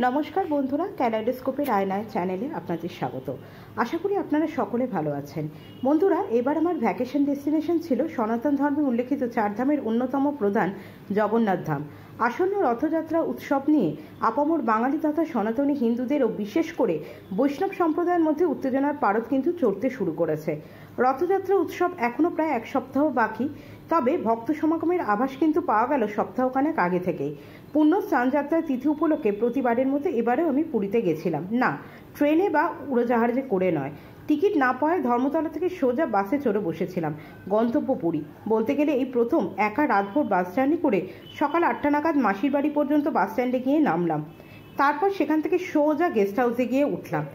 নমস্কার বন্ধুরা, ক্যালাইডোস্কোপের আয়নায় চ্যানেলে আপনাদের স্বাগত। আশা করি আপনারা সকলে ভালো আছেন। বন্ধুরা, এবার আমার ভ্যাকেশন ডেস্টিনেশন ছিল সনাতন ধর্মে উল্লেখিত 4 ধামের অন্যতম প্রধান জগন্নাথ ধাম। আসন্ন রথযাত্রা উৎসব নিয়ে আপামর বাঙালি তথা সনাতনী হিন্দুদের ও বিশেষ করে বৈষ্ণব সম্প্রদায়ের মধ্যে উত্তেজনার পারদ কিন্তু চড়তে শুরু করেছে। রথযাত্রা উৎসব এখনও প্রায় 1 সপ্তাহ বাকি, তবে ভক্ত সমাগমের আভাস কিন্তু পাওয়া গেল সপ্তাহখানেক আগে থেকেই। পূর্ণ স্নানযাত্রার তিথি উপলক্ষে প্রতিবারের মতো এবারেও আমি পুরীতে গেছিলাম, না ট্রেনে বা উড়োজাহাজে করে নয়। টিকিট না পাওয়ায় ধর্মতলা থেকে সোজা বাসে চড়ে বসেছিলাম গন্তব্য পুরী। বলতে গেলে এই প্রথম একা রাতভর বাস জার্নি করে সকাল 8টা নাগাদ মাসির বাড়ি পর্যন্ত বাস স্ট্যান্ডে গিয়ে নামলাম। তারপর সেখান থেকে সোজা গেস্ট হাউসে গিয়ে উঠলাম।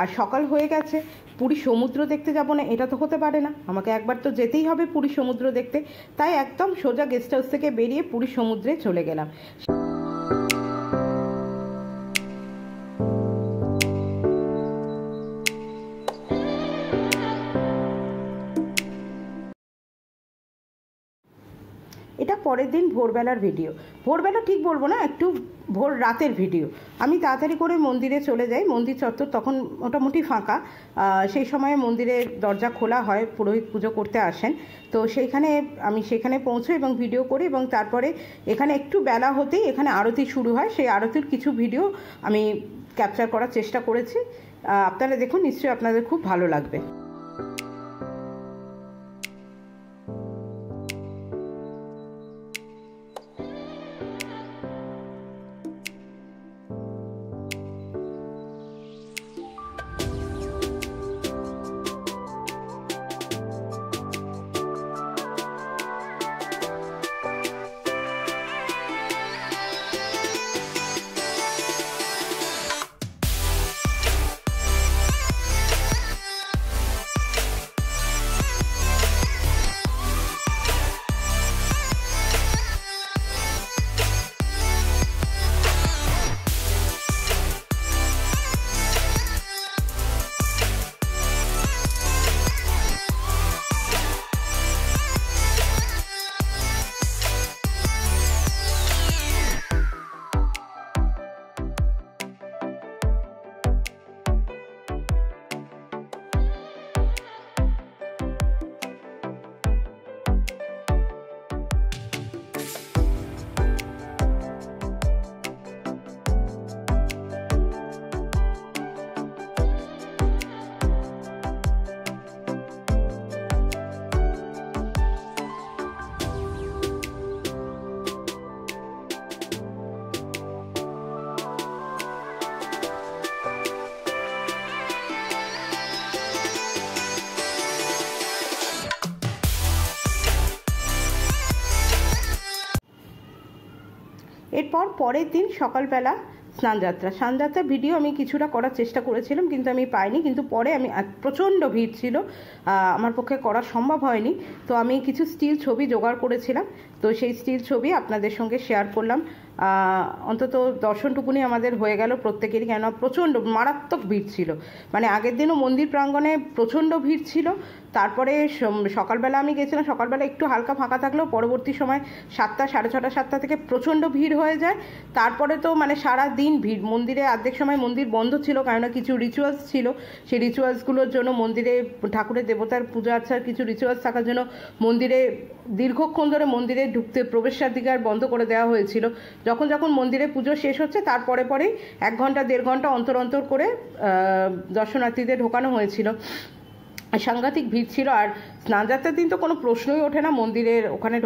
আর সকাল হয়ে গেছে, পুরী সমুদ্র দেখতে যাব না এটা তো হতে পারে না, আমাকে একবার তো যেতেই হবে পুরী সমুদ্র দেখতে। তাই একদম সোজা গেস্ট হাউস থেকে বেরিয়ে পুরী সমুদ্রে চলে গেলাম। এটা পরের দিন ভোরবেলার ভিডিও। ভোরবেলা ঠিক বলবো না, একটু ভোর রাতের ভিডিও। আমি তাড়াতাড়ি করে মন্দিরে চলে যাই। মন্দির চত্বর তখন মোটামুটি ফাঁকা। সেই সময়ে মন্দিরের দরজা খোলা হয়, পুরোহিত পুজো করতে আসেন। তো আমি সেখানে পৌঁছোই এবং ভিডিও করি, এবং তারপরে এখানে একটু বেলা হতেই এখানে আরতি শুরু হয়। সেই আরতির কিছু ভিডিও আমি ক্যাপচার করার চেষ্টা করেছি। আপনারা দেখুন, নিশ্চয়ই আপনাদের খুব ভালো লাগবে। এরপর পরের দিন সকালবেলা স্নানযাত্রা ভিডিও আমি কিছুটা করার চেষ্টা করেছিলাম, কিন্তু আমি পাইনি। কিন্তু পরে আমি প্রচণ্ড ভিড় ছিল, আমার পক্ষে করা সম্ভব হয়নি। তো আমি কিছু স্টিল ছবি জোগাড় করেছিলাম, তো সেই স্টিল ছবি আপনাদের সঙ্গে শেয়ার করলাম। অন্তত দর্শনটুকুনি আমাদের হয়ে গেল প্রত্যেকেরই, কেন প্রচণ্ড মারাত্মক ভিড় ছিল। মানে আগের দিনও মন্দির প্রাঙ্গণে প্রচণ্ড ভিড় ছিল। তারপরে সকালবেলা আমি গেছিলাম, সকালবেলা একটু হালকা ফাঁকা থাকলেও পরবর্তী সময় 7টা, সাড়ে 6টা, 7টা থেকে প্রচণ্ড ভিড় হয়ে যায়। তারপরে তো মানে সারা দিন ভিড়। মন্দিরে অর্ধেক সময় মন্দির বন্ধ ছিল, কেননা কিছু রিচুয়ালস ছিল। সেই রিচুয়ালসগুলোর জন্য মন্দিরে ঠাকুরের দেবতার পূজা আর্চার কিছু রিচুয়ালস থাকার জন্য মন্দিরে দীর্ঘক্ষণ ধরে মন্দিরে প্রবেশাধিকার বন্ধ করে দেওয়া হয়েছিল। যখন মন্দিরে পুজো শেষ হচ্ছে তার পরেই 1 ঘন্টা 1.5 ঘন্টা অন্তর করে দর্শনার্থীদের ঢোকানো হয়েছিল। সাংঘাতিক ভিড় ছিল। আর স্নানযাত্রার দিন তো কোনো প্রশ্নই ওঠে না মন্দিরের ওখানে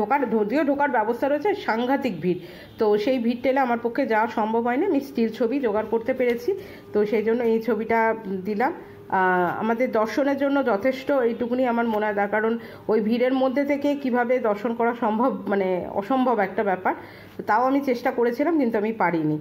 ঢোকার ব্যবস্থা রয়েছে, সাংঘাতিক ভিড়। তো সেই ভিড় টেলে আমার পক্ষে যাওয়া সম্ভব হয়নি। আমি স্টিল ছবি জোগাড় করতে পেরেছি, তো সেই জন্য এই ছবিটা দিলাম। আমাদের দর্শনের জন্য যথেষ্ট, এইটুকুনি আমার মনে হয়। কারণ ওই ভিড়ের মধ্যে থেকে কিভাবে দর্শন করা সম্ভব, মানে অসম্ভব একটা ব্যাপার। তাও আমি চেষ্টা করেছিলাম, কিন্তু আমি পারিনি।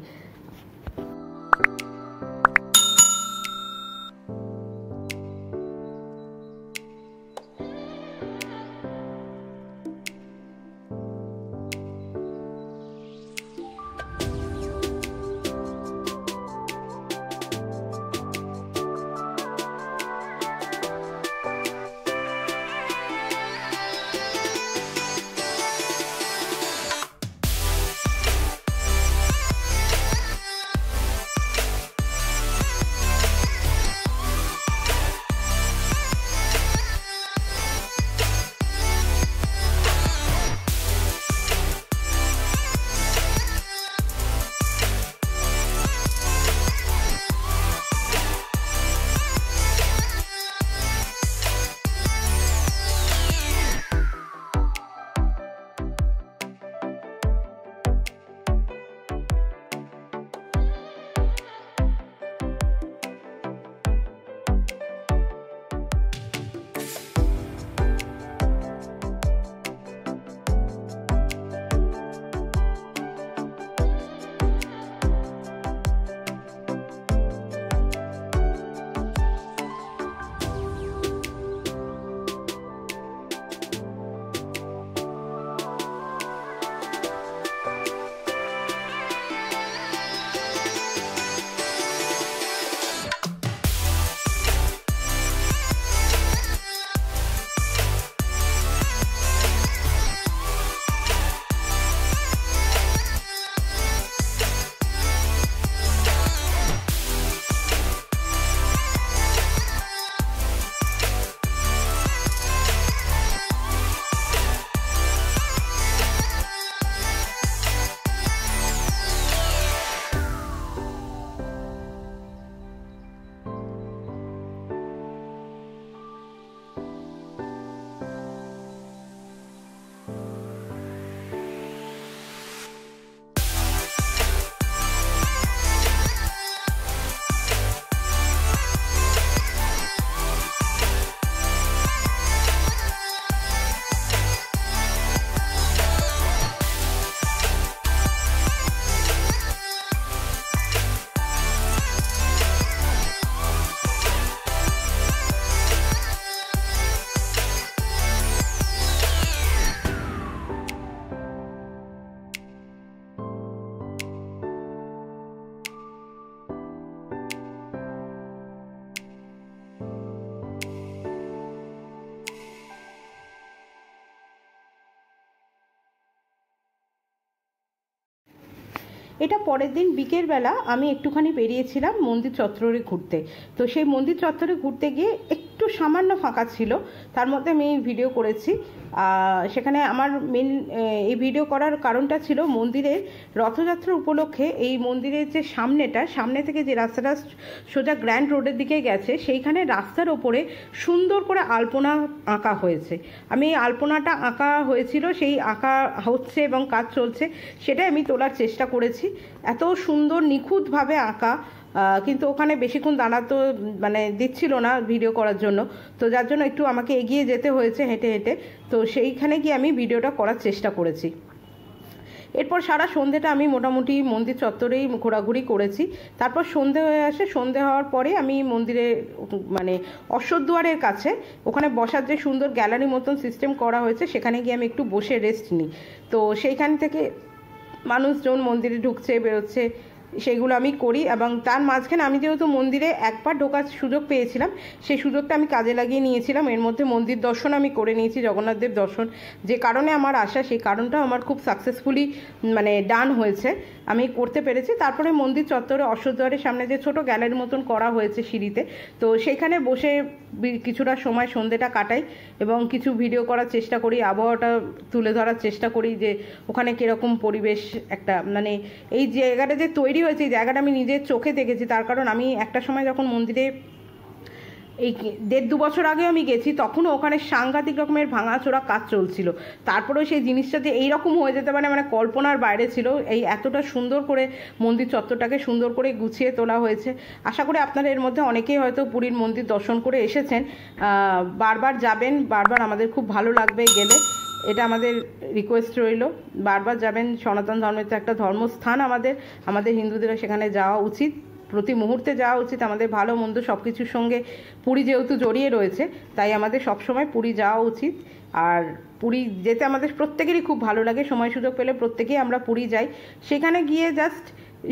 এটা পরের দিন বিকেলবেলা আমি একটুখানি বেরিয়েছিলাম মন্দির চত্বরে ঘুরতে। তো সেই মন্দির চত্বরে ঘুরতে গিয়ে একটু সামান্য ফাঁকা ছিল, তার মধ্যে আমি ভিডিও করেছি। সেখানে আমার মেন এই ভিডিও করার কারণটা ছিল মন্দিরের রথযাত্রা উপলক্ষে এই মন্দিরের যে সামনে থেকে যে রাস্তাটা সোজা গ্র্যান্ড রোডের দিকে গেছে, সেইখানে রাস্তার ওপরে সুন্দর করে আলপনা আঁকা হয়েছে। আমি এই আলপনাটা আঁকা হয়েছিল, সেই আঁকা হচ্ছে এবং কাজ চলছে, সেটাই আমি তোলার চেষ্টা করেছি। এত সুন্দর নিখুঁতভাবে আঁকা, কিন্তু ওখানে বেশিক্ষণ দাঁড়াতো মানে দিচ্ছিল না ভিডিও করার জন্য, তো যার জন্য একটু আমাকে এগিয়ে যেতে হয়েছে হেঁটে হেঁটে। তো সেইখানে গিয়ে আমি ভিডিওটা করার চেষ্টা করেছি। এরপর সারা সন্ধেটা আমি মোটামুটি মন্দির চত্বরেই ঘোরাঘুরি করেছি। তারপর সন্ধে হয়ে আসে, সন্ধে হওয়ার পরে আমি মন্দিরে মানে অশ্বদ্বারের কাছে ওখানে বসার যে সুন্দর গ্যালারি মতন সিস্টেম করা হয়েছে, সেখানে গিয়ে আমি একটু বসে রেস্ট নিই। তো সেইখান থেকে মানুষজন মন্দিরে ঢুকছে বেরোচ্ছে, সেগুলো আমি করি। এবং তার মাঝখানে আমি যেহেতু মন্দিরে একবার ঢোকার সুযোগ পেয়েছিলাম, সেই সুযোগটা আমি কাজে লাগিয়ে নিয়েছিলাম। এর মধ্যে মন্দির দর্শন আমি করে নিয়েছি, জগন্নাথ দেব দর্শন, যে কারণে আমার আসা সেই কারণটাও আমার খুব সাকসেসফুলি মানে ডান হয়েছে, আমি করতে পেরেছি। তারপরে মন্দির চত্বরে অশ্বদ্বারের সামনে যে ছোট গ্যালারির মতন করা হয়েছে সিঁড়িতে, তো সেইখানে বসে কিছুটা সময় সন্ধেটা কাটাই এবং কিছু ভিডিও করার চেষ্টা করি, আবহাওয়াটা তুলে ধরার চেষ্টা করি যে ওখানে কীরকম পরিবেশ একটা মানে এই জায়গাটা যে তৈরি হয়েছে, এই জায়গাটা আমি নিজের চোখে দেখেছি। তার কারণ আমি একটা সময় যখন মন্দিরে এই 1.5-2 বছর আগেও আমি গেছি, তখনও ওখানে সাংঘাতিক রকমের ভাঙাচোরা কাজ চলছিল। তারপরেও সেই জিনিসটা যে এইরকম হয়ে যেতে পারে মানে কল্পনার বাইরে ছিল। এই এতটা সুন্দর করে মন্দির চত্বরটাকে সুন্দর করে গুছিয়ে তোলা হয়েছে। আশা করি আপনারা এর মধ্যে অনেকেই হয়তো পুরীর মন্দির দর্শন করে এসেছেন, বারবার যাবেন, বারবার আমাদের খুব ভালো লাগবে গেলে, এটা আমাদের রিকোয়েস্ট রইল। বারবার যাবেন, সনাতন ধর্মের তো একটা ধর্মস্থান আমাদের হিন্দুদের সেখানে যাওয়া উচিত, প্রতি মুহূর্তে যাওয়া উচিত। আমাদের ভালো মন্দ সব কিছুর সঙ্গে পুরী যেহেতু জড়িয়ে রয়েছে, তাই আমাদের সবসময় পুরী যাওয়া উচিত। আর পুরী যেতে আমাদের প্রত্যেকেরই খুব ভালো লাগে, সময় সুযোগ পেলে প্রত্যেকেই আমরা পুরী যাই। সেখানে গিয়ে জাস্ট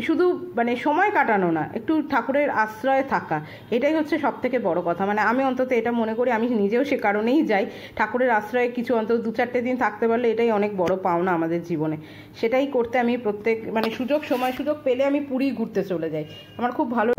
শুধু মানে সময় কাটানো না, একটু ঠাকুরের আশ্রয়ে থাকা, এটাই হচ্ছে সব থেকে বড় কথা। মানে আমি অন্তত এটা মনে করি, আমি নিজেও সে কারণেই যাই, ঠাকুরের আশ্রয়ে কিছু অন্তত 2-4 দিন থাকতে পারলে এটাই অনেক বড় পাওনা আমাদের জীবনে। সেটাই করতে আমি মানে সময় সুযোগ পেলে আমি পুরী ঘুরতে চলে যাই, আমার খুব ভালো।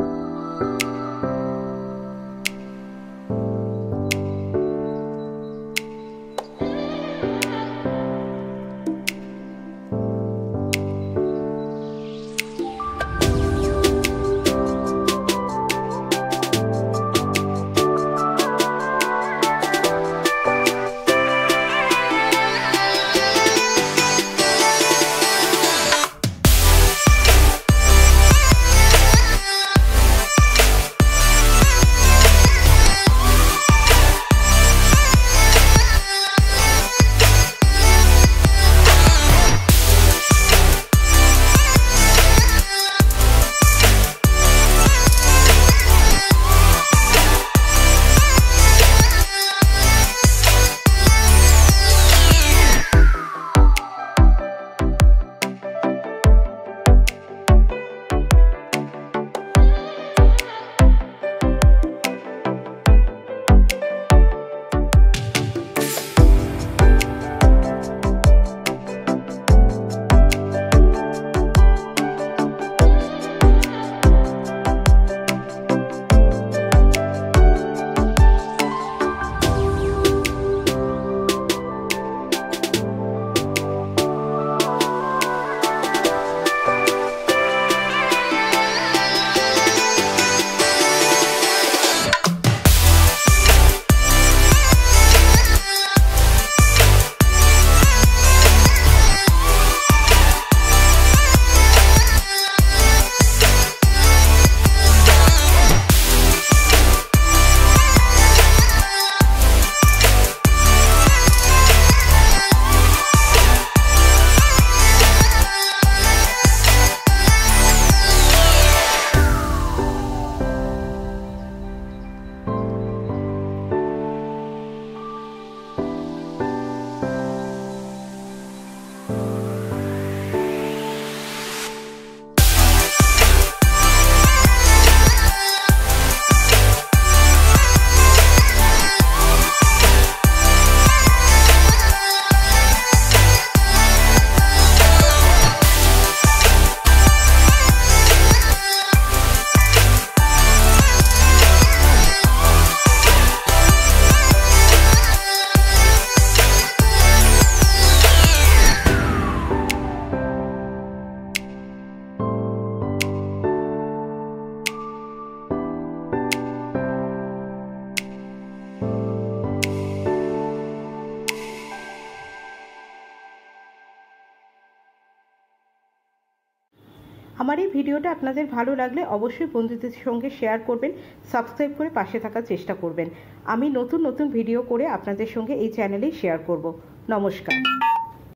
আমার এই ভিডিওটা আপনাদের ভালো লাগলে অবশ্যই বন্ধুদের সঙ্গে শেয়ার করবেন, সাবস্ক্রাইব করে পাশে থাকার চেষ্টা করবেন। আমি নতুন নতুন ভিডিও করে আপনাদের সঙ্গে এই চ্যানেলেই শেয়ার করব। নমস্কার।